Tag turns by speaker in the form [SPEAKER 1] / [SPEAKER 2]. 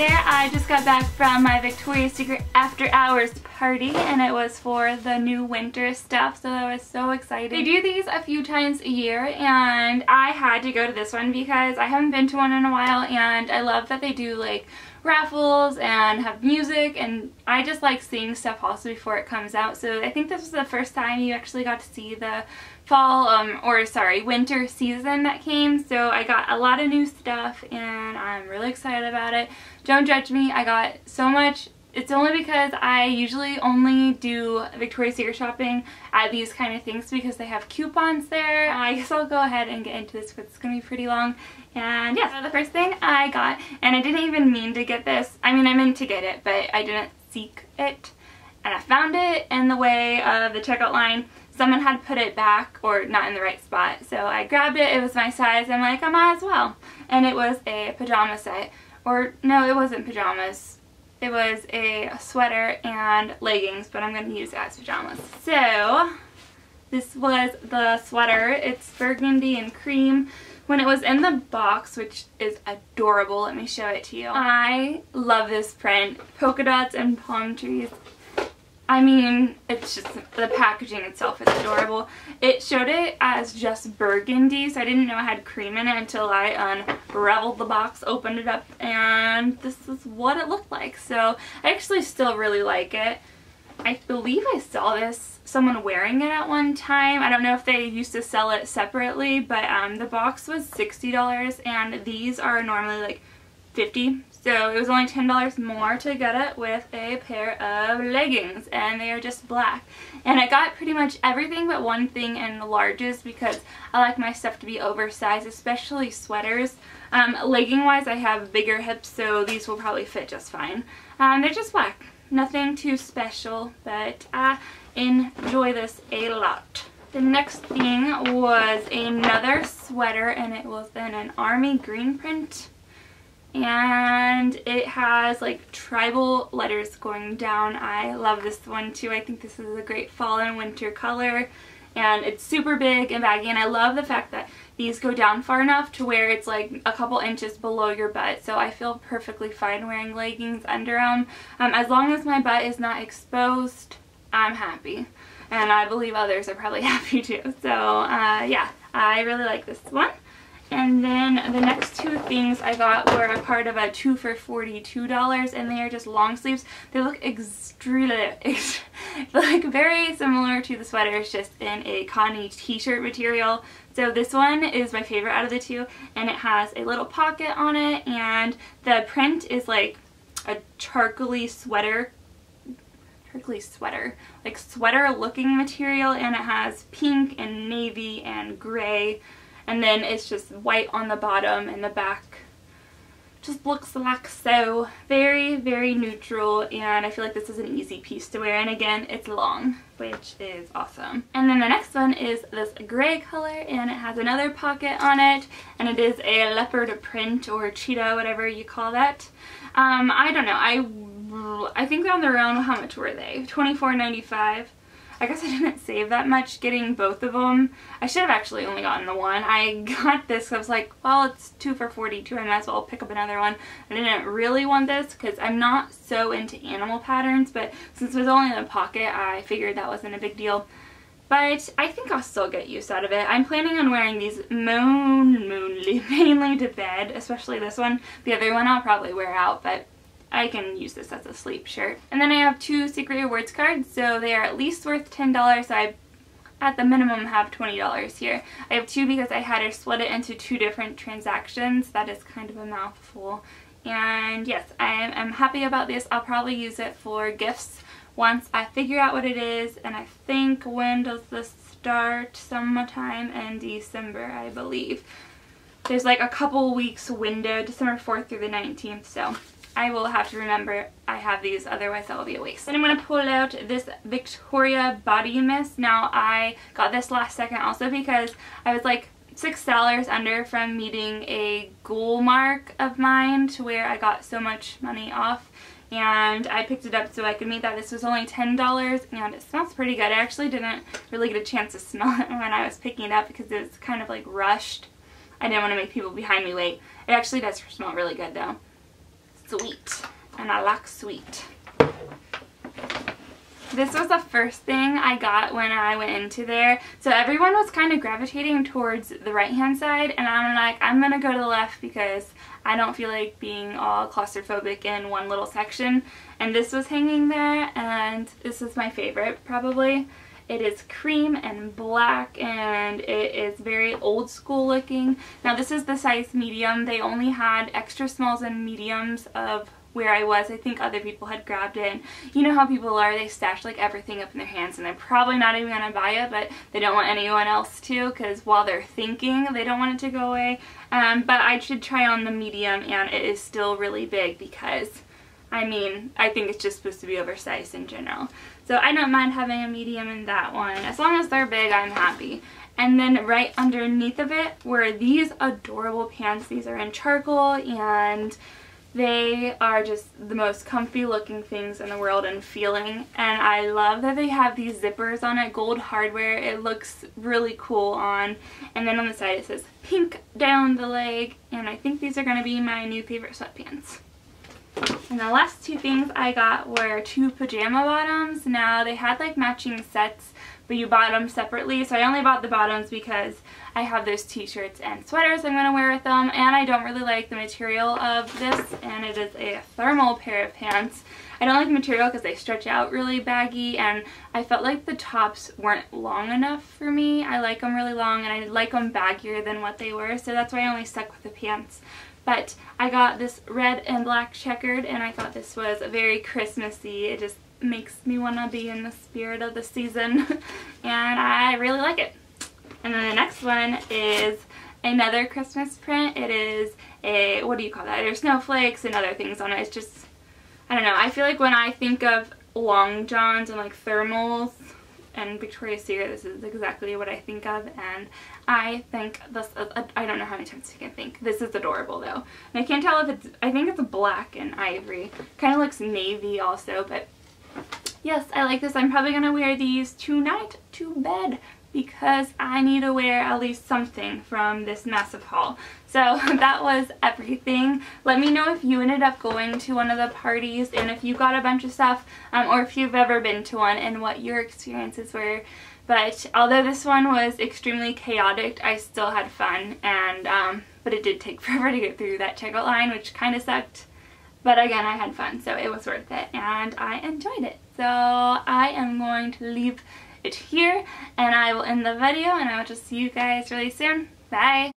[SPEAKER 1] there, I just got back from my Victoria's Secret after hours party and it was for the new winter stuff, so I was so excited. They do these a few times a year and I had to go to this one because I haven't been to one in a while, and I love that they do like raffles and have music, and I just like seeing stuff also before it comes out. So I think this was the first time you actually got to see the winter season that came, so I got a lot of new stuff and I'm really excited about it. Don't judge me, I got so much. It's only because I usually only do Victoria's Secret shopping at these kind of things because they have coupons there. I guess I'll go ahead and get into this because it's going to be pretty long. And yeah, so the first thing I got, and I didn't even mean to get this. I mean, I meant to get it, but I didn't seek it. And I found it in the way of the checkout line. Someone had put it back or not in the right spot. So I grabbed it, it was my size, I'm like, I might as well. And it was a pajama set. Or no, it wasn't pajamas. It was a sweater and leggings, but I'm going to use it as pajamas. So this was the sweater. It's burgundy and cream. When it was in the box, which is adorable, let me show it to you. I love this print. Polka dots and palm trees. I mean, it's just, the packaging itself is adorable. It showed it as just burgundy, so I didn't know it had cream in it until I unraveled the box, opened it up, and this is what it looked like. So I actually still really like it. I believe I saw someone wearing it at one time. I don't know if they used to sell it separately, but the box was $60 and these are normally like $50. So it was only $10 more to get it with a pair of leggings, and they are just black. And I got pretty much everything but one thing in the larges because I like my stuff to be oversized, especially sweaters. Legging wise, I have bigger hips, so these will probably fit just fine. They're just black. Nothing too special, but I enjoy this a lot. The next thing was another sweater, and it was in an army green print. And it has like tribal letters going down. I love this one too. I think this is a great fall and winter color, and it's super big and baggy, and I love the fact that these go down far enough to where it's like a couple inches below your butt, so I feel perfectly fine wearing leggings under them. As long as my butt is not exposed, I'm happy, and I believe others are probably happy too. So yeah, I really like this one. And then the next two things I got were a part of a 2 for $42, and they are just long sleeves. They look like very similar to the sweaters, just in a cottony t-shirt material. So this one is my favorite out of the two, and it has a little pocket on it, and the print is like a charcoaly sweater, like sweater looking material, and it has pink and navy and gray. And then it's just white on the bottom, and the back just looks like so. Very, very neutral, and I feel like this is an easy piece to wear. And again, it's long, which is awesome. And then the next one is this gray color, and it has another pocket on it, and it is a leopard print or cheetah, whatever you call that. I don't know. I think on their own, how much were they? $24.95. I guess I didn't save that much getting both of them. I should have actually only gotten the one. I got this because I was like, well, it's 2 for $42. I might as well pick up another one. I didn't really want this because I'm not so into animal patterns, but since it was only in the pocket, I figured that wasn't a big deal. But I think I'll still get use out of it. I'm planning on wearing these mainly to bed, especially this one. The other one I'll probably wear out, but I can use this as a sleep shirt. And then I have 2 Secret Rewards cards, so they are at least worth $10, so I at the minimum have $20 here. I have 2 because I had to split it into 2 different transactions. That is kind of a mouthful. And yes, I'm happy about this. I'll probably use it for gifts once I figure out what it is, and I think, when does this start? Sometime in December, I believe. There's like a couple weeks window, December 4th through the 19th, so I will have to remember I have these, otherwise that will be a waste. Then I'm going to pull out this Victoria Body Mist. Now I got this last second also because I was like $6 under from meeting a goal mark of mine to where I got so much money off, and I picked it up so I could meet that. This was only $10 and it smells pretty good. I actually didn't really get a chance to smell it when I was picking it up because it was kind of like rushed. I didn't want to make people behind me wait. It actually does smell really good though. sweet, and I like sweet. This was the first thing I got when I went into there. So everyone was kind of gravitating towards the right hand side, and I'm like, I'm gonna go to the left because I don't feel like being all claustrophobic in one little section. And this was hanging there, and this is my favorite probably. It is cream and black, and it is very old school looking. Now this is the size medium. They only had extra smalls and mediums of where I was. I think other people had grabbed it. And you know how people are, they stash like everything up in their hands, and they're probably not even gonna buy it, but they don't want anyone else to, because while they're thinking, they don't want it to go away. But I should try on the medium, and it is still really big because, I mean, I think it's just supposed to be oversized in general. So I don't mind having a medium in that one. As long as they're big, I'm happy. And then right underneath of it were these adorable pants. These are in charcoal, and they are just the most comfy looking things in the world and feeling. And I love that they have these zippers on it, gold hardware. It looks really cool on. And then on the side it says pink down the leg. And I think these are going to be my new favorite sweatpants. And the last two things I got were two pajama bottoms. Now they had like matching sets, but you bought them separately. So I only bought the bottoms because I have those t-shirts and sweaters I'm going to wear with them, and I don't really like the material of this, and it is a thermal pair of pants. I don't like the material because they stretch out really baggy, and I felt like the tops weren't long enough for me. I like them really long, and I like them baggier than what they were, so that's why I only stuck with the pants. But I got this red and black checkered, and I thought this was very Christmassy. It just makes me want to be in the spirit of the season, and I really like it. And then the next one is another Christmas print. It is a, what do you call that? There's snowflakes and other things on it. It's just, I don't know. I feel like when I think of long johns and like thermals and Victoria's Secret, this is exactly what I think of. And I think this, I don't know how many times I can think. This is adorable though. And I can't tell if it's, I think it's black and ivory. Kind of looks navy also, but yes, I like this. I'm probably going to wear these tonight to bed, because I need to wear at least something from this massive haul. So that was everything. Let me know if you ended up going to one of the parties, and if you got a bunch of stuff, or if you've ever been to one and what your experiences were. But although this one was extremely chaotic, I still had fun, and but it did take forever to get through that checkout line, which kind of sucked. But again, I had fun, so it was worth it, and I enjoyed it. So I am going to leave it here, and I will end the video, and I will just see you guys really soon. Bye!